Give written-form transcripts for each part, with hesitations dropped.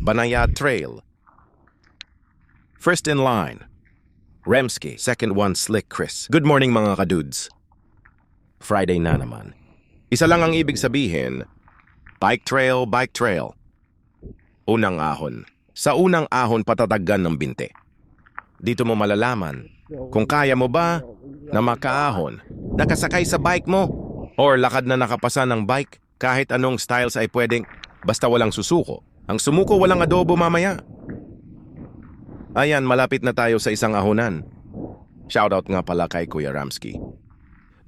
Banayad Trail. First in line, Remski. Second one, Slick Chris. Good morning mga kadudes. Friday na naman. Isa lang ang ibig sabihin, bike trail, bike trail. Unang ahon. Sa unang ahon patataggan ng binte. Dito mo malalaman kung kaya mo ba na makaahon, nakasakay sa bike mo, or lakad na nakapasa ng bike, kahit anong styles ay pwedeng, basta walang susuko. Ang sumuko walang adobo mamaya. Ayan, malapit na tayo sa isang ahonan. Shoutout nga pala kay Kuya Ramski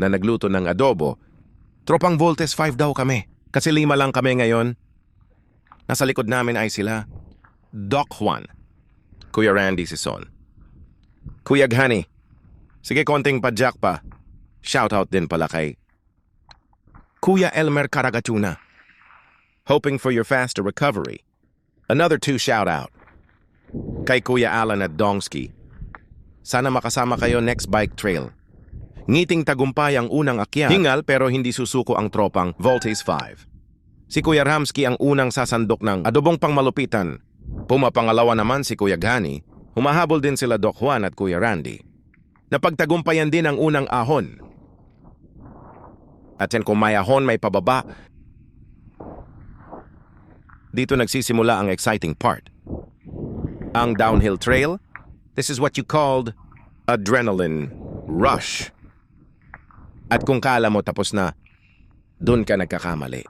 na nagluto ng adobo. Tropang Voltes 5 daw kami, kasi 5 lang kami ngayon. Nasa likod namin ay sila Doc Juan, Kuya Randy Sison, Kuya Ghani. Sige, konting padjak pa. Shoutout din pala kay Kuya Elmer Caragatuna. Hoping for your faster recovery. Another 2 shoutout kay Kuya Alan at Dongski. Sana makasama kayo next bike trail. Ngiting tagumpay ang unang akyat. Hingal pero hindi susuko ang tropang Voltes 5. Si Kuya Ramski ang unang sasandok ng adobong pangmalupitan. Pumapangalawa naman si Kuya Ghani. Humahabol din sila Doc Juan at Kuya Randy. Napagtagumpayan din ang unang ahon. At kung may ahon may pababa, dito nagsisimula ang exciting part. Ang downhill trail, this is what you called adrenaline rush. At kung kala mo tapos na, dun ka nagkakamali.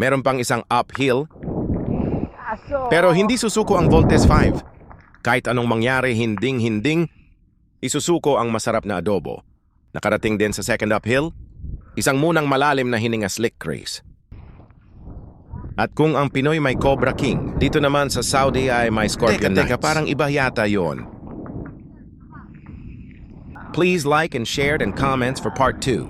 Meron pang isang uphill, pero hindi susuko ang Voltes 5. Kahit anong mangyari, hinding, isusuko ang masarap na adobo. Nakarating din sa second uphill, isang munang malalim na hininga Slick Chris. At kung ang Pinoy may Cobra King, dito naman sa Saudi ay may Scorpion Knights. Teka, parang iba yata yon. Please like and share and comments for part 2.